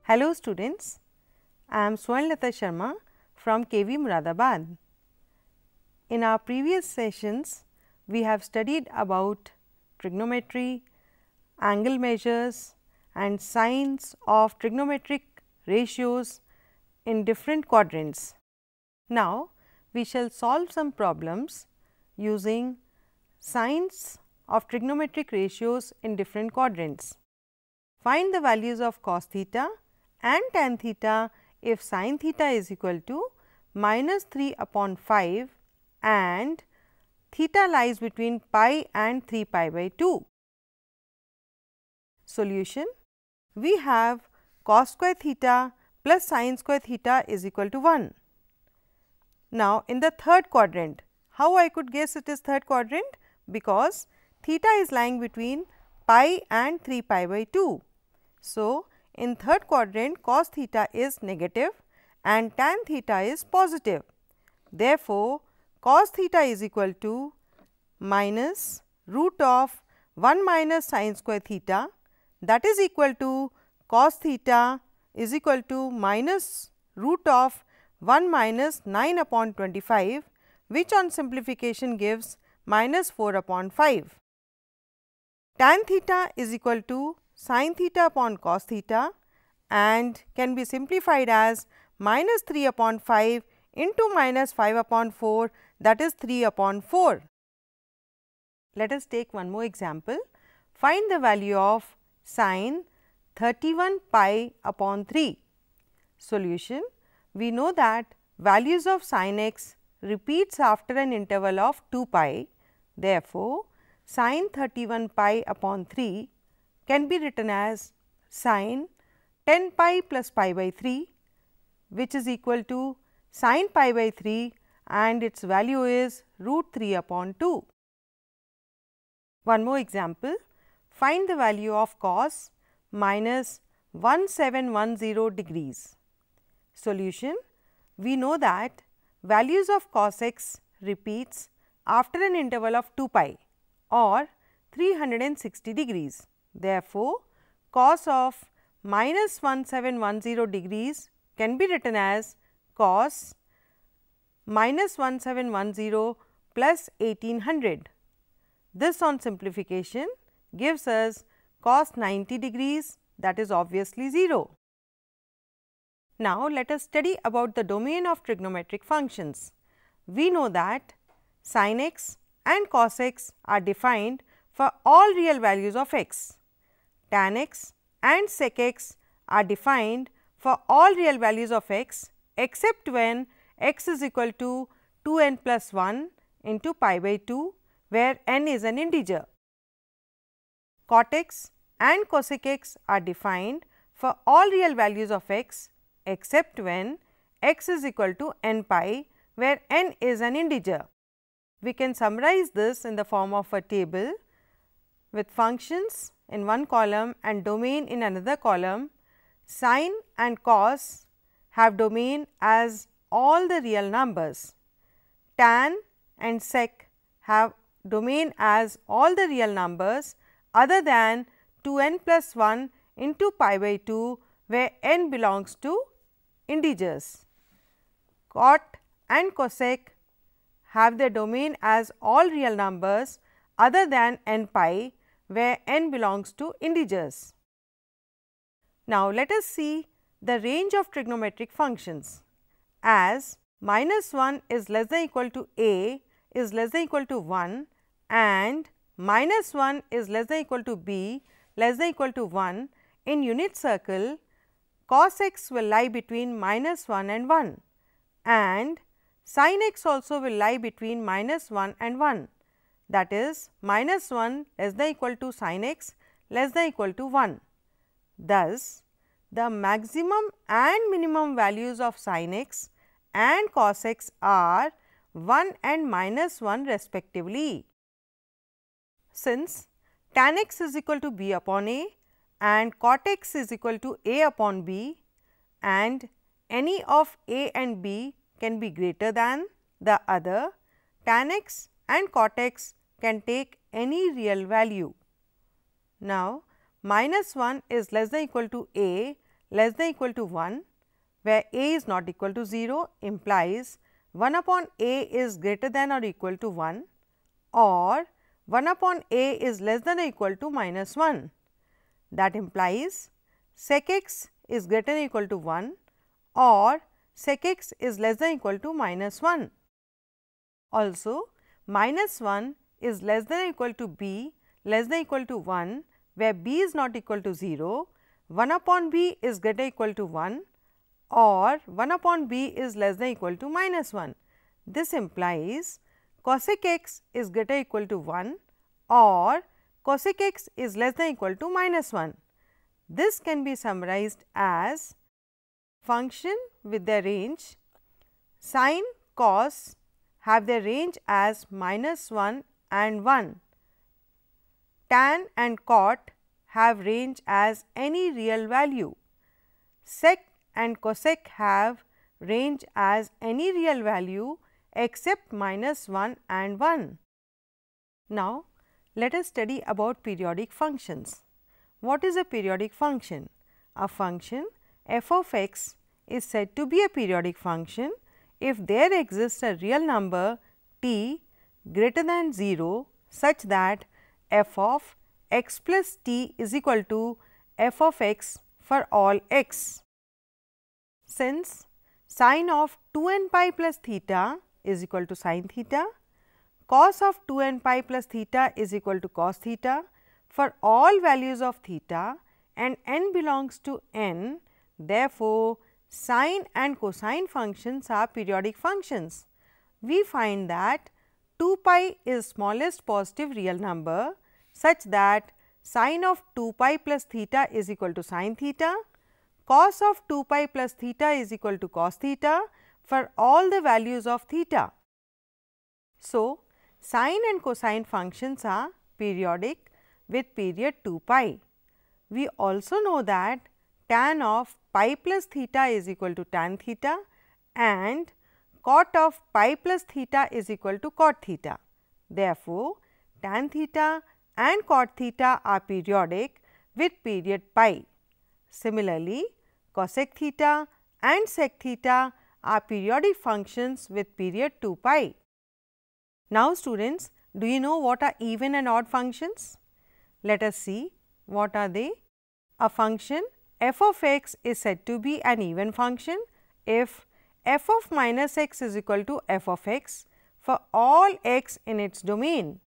Hello students, I am Swarnlata Sharma from KV Muradabad. In our previous sessions, we have studied about trigonometry, angle measures and signs of trigonometric ratios in different quadrants. Now, we shall solve some problems using signs of trigonometric ratios in different quadrants. Find the values of cos theta and tan theta if sin theta is equal to -3 upon 5 and theta lies between pi and 3 pi by 2. Solution: we have cos square theta plus sin square theta is equal to 1. Now, in the third quadrant, how I could guess it is third quadrant? Because theta is lying between pi and 3 pi by 2. So, in third quadrant cos theta is negative and tan theta is positive. Therefore, cos theta is equal to minus root of 1 minus sin square theta, that is equal to cos theta is equal to minus root of 1 minus 9 upon 25, which on simplification gives minus 4 upon 5. Tan theta is equal to sin theta upon cos theta and can be simplified as minus 3 upon 5 into minus 5 upon 4, that is 3 upon 4. Let us take one more example. Find the value of sin 31 pi upon 3. Solution: we know that values of sin x repeats after an interval of 2 pi. Therefore, sin 31 pi upon 3 can be written as sin 10 pi plus pi by 3, which is equal to sin pi by 3 and its value is root 3 upon 2. One more example, find the value of cos minus 1710 degrees. Solution: we know that values of cos x repeats after an interval of 2 pi or 360 degrees. Therefore, cos of minus 1710 degrees can be written as cos minus 1710 plus 1800. This on simplification gives us cos 90 degrees, that is obviously 0. Now, let us study about the domain of trigonometric functions. We know that sin x and cos x are defined for all real values of x. Tan x and sec x are defined for all real values of x except when x is equal to 2n plus 1 into pi by 2, where n is an integer. Cot x and cosec x are defined for all real values of x except when x is equal to n pi, where n is an integer. We can summarize this in the form of a table with functions in one column and domain in another column. Sin and cos have domain as all the real numbers. Tan and sec have domain as all the real numbers other than 2n plus 1 into pi by 2, where n belongs to integers. Cot and cosec have their domain as all real numbers other than n pi, where n belongs to integers. Now, let us see the range of trigonometric functions. As minus 1 is less than equal to a is less than equal to 1 and minus 1 is less than equal to b less than equal to 1, in unit circle cos x will lie between minus 1 and 1 and sin x also will lie between minus 1 and 1, that is minus 1 less than equal to sin x less than equal to 1. Thus, the maximum and minimum values of sin x and cos x are 1 and minus 1 respectively. Since tan x is equal to b upon a and cot x is equal to a upon b and any of a and b can be greater than the other, tan x and cot x can take any real value. Now, minus 1 is less than equal to a less than equal to 1, where a is not equal to 0 implies 1 upon a is greater than or equal to 1, or 1 upon a is less than or equal to minus 1. That implies sec x is greater than or equal to 1, or sec x is less than or equal to minus 1. Also, minus 1 is less than or equal to b less than or equal to 1, where b is not equal to 0, 1 upon b is greater than or equal to 1, or 1 upon b is less than or equal to minus 1. This implies cosec x is greater than or equal to 1, or cosec x is less than or equal to minus 1. This can be summarized as function with their range, sin, cos have their range as minus 1 and 1, tan and cot have range as any real value, sec and cosec have range as any real value except minus 1 and 1. Now, let us study about periodic functions. What is a periodic function? A function f of x is said to be a periodic function if there exists a real number t greater than 0 such that f of x plus t is equal to f of x for all x. Since sin of 2n pi plus theta is equal to sin theta, cos of 2n pi plus theta is equal to cos theta for all values of theta and n belongs to n, therefore, sine and cosine functions are periodic functions. We find that 2 pi is smallest positive real number such that sine of 2 pi plus theta is equal to sin theta, cos of 2 pi plus theta is equal to cos theta for all the values of theta. So, sine and cosine functions are periodic with period 2 pi. We also know that tan of pi plus theta is equal to tan theta and cot of pi plus theta is equal to cot theta. Therefore, tan theta and cot theta are periodic with period pi. Similarly, cosec theta and sec theta are periodic functions with period 2 pi. Now, students, do you know what are even and odd functions? Let us see what are they. A function f of x is said to be an even function if f of minus x is equal to f of x for all x in its domain.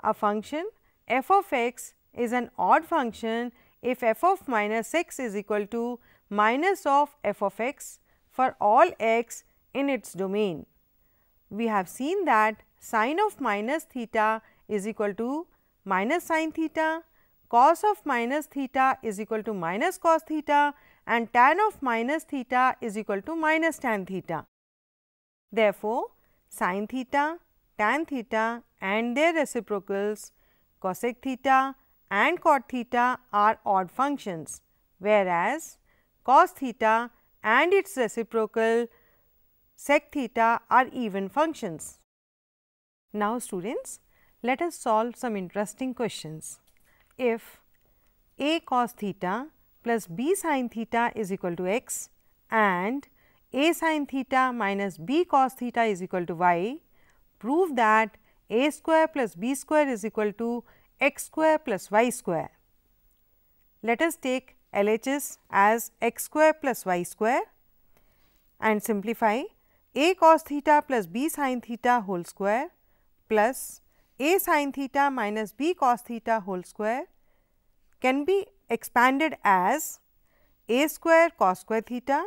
A function f of x is an odd function if f of minus x is equal to minus of f of x for all x in its domain. We have seen that sin of minus theta is equal to minus sin theta, cos of minus theta is equal to minus cos theta and tan of minus theta is equal to minus tan theta. Therefore, sin theta, tan theta and their reciprocals cosec theta and cot theta are odd functions, whereas cos theta and its reciprocal sec theta are even functions. Now, students, let us solve some interesting questions. If a cos theta plus b sin theta is equal to x and a sin theta minus b cos theta is equal to y, prove that a square plus b square is equal to x square plus y square. Let us take LHS as x square plus y square and simplify a cos theta plus b sin theta whole square plus a sin theta minus b cos theta whole square can be expanded as a square cos square theta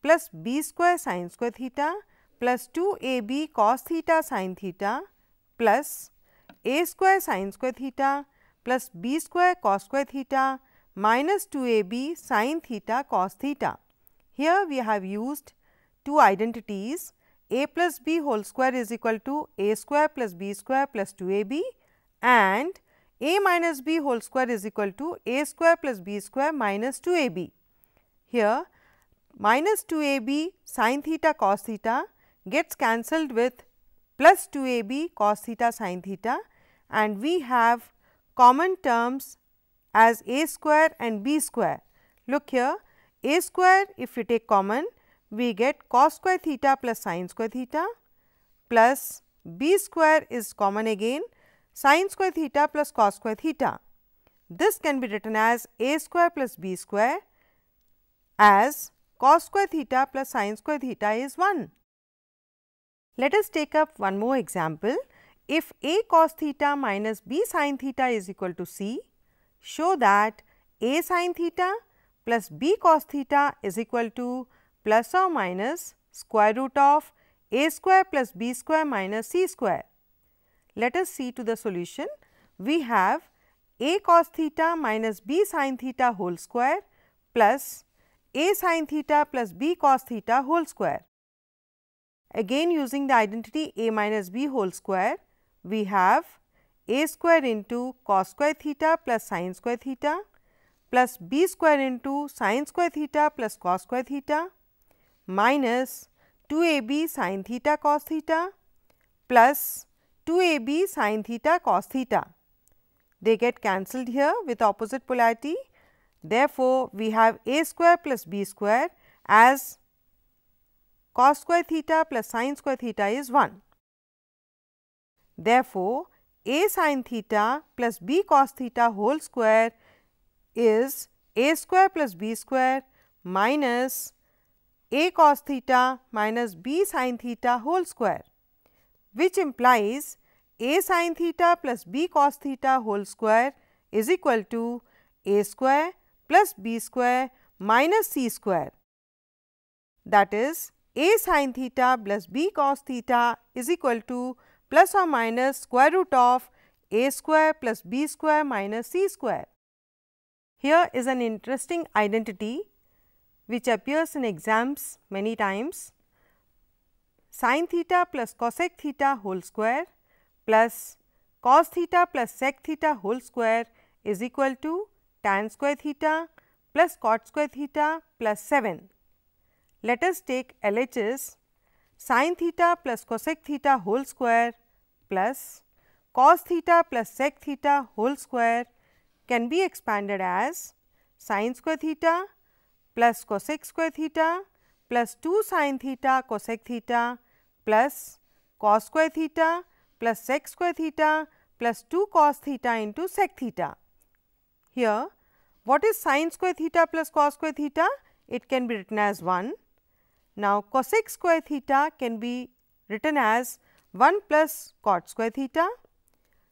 plus b square sin square theta plus 2ab cos theta sin theta plus a square sin square theta plus b square cos square theta minus 2ab sin theta cos theta. Here we have used two identities, a plus b whole square is equal to a square plus b square plus 2ab and a minus b whole square is equal to a square plus b square minus 2ab. Here minus 2ab sin theta cos theta gets cancelled with plus 2ab cos theta sin theta, and we have common terms as a square and b square. Look here, a square if we take common, we get cos square theta plus sin square theta, plus b square is common again, sin square theta plus cos square theta. This can be written as a square plus b square, as cos square theta plus sin square theta is 1. Let us take up one more example. If a cos theta minus b sin theta is equal to c, show that a sin theta plus b cos theta is equal to plus or minus square root of a square plus b square minus c square. Let us see to the solution. We have a cos theta minus b sin theta whole square plus a sin theta plus b cos theta whole square. Again using the identity a minus b whole square, we have a square into cos square theta plus sin square theta plus b square into sin square theta plus cos square theta minus 2ab sin theta cos theta plus 2ab sin theta cos theta. They get cancelled here with opposite polarity. Therefore, we have a square plus b square, as cos square theta plus sin square theta is 1. Therefore, a sin theta plus b cos theta whole square is a square plus b square minus a cos theta minus b sin theta whole square, which implies a sin theta plus b cos theta whole square is equal to a square plus b square minus c square. That is, a sin theta plus b cos theta is equal to plus or minus square root of a square plus b square minus c square. Here is an interesting identity which appears in exams many times. Sin theta plus cosec theta whole square plus cos theta plus sec theta whole square is equal to tan square theta plus cot square theta plus 7. Let us take LHS. Sin theta plus cosec theta whole square plus cos theta plus sec theta whole square can be expanded as sin square theta plus cosec square theta plus 2 sin theta cosec theta plus cos square theta plus sec square theta plus 2 cos theta into sec theta. Here, what is sin square theta plus cos square theta? It can be written as 1. Now, cosec square theta can be written as 1 plus cot square theta.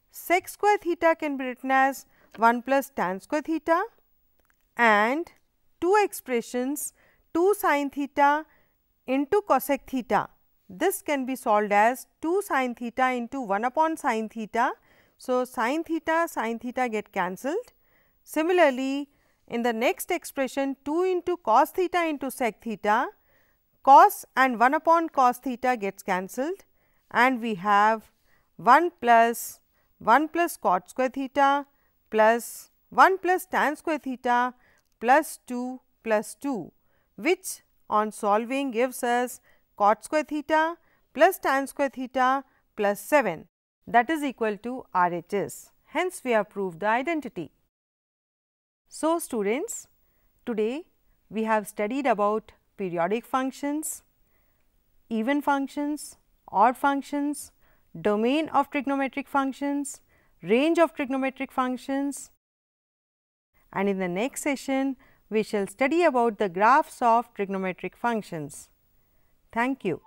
Sec square theta can be written as 1 plus tan square theta, and two expressions 2 sin theta into cosec theta. This can be solved as 2 sin theta into 1 upon sin theta. So, sin theta get cancelled. Similarly, in the next expression 2 into cos theta into sec theta, cos and 1 upon cos theta gets cancelled, and we have 1 plus cot square theta plus 1 plus tan square theta plus 2, which on solving gives us cot square theta plus tan square theta plus 7, that is equal to RHS. Hence, we have proved the identity. So, students, today we have studied about periodic functions, even functions, odd functions, domain of trigonometric functions, range of trigonometric functions, and in the next session we shall study about the graphs of trigonometric functions. Thank you.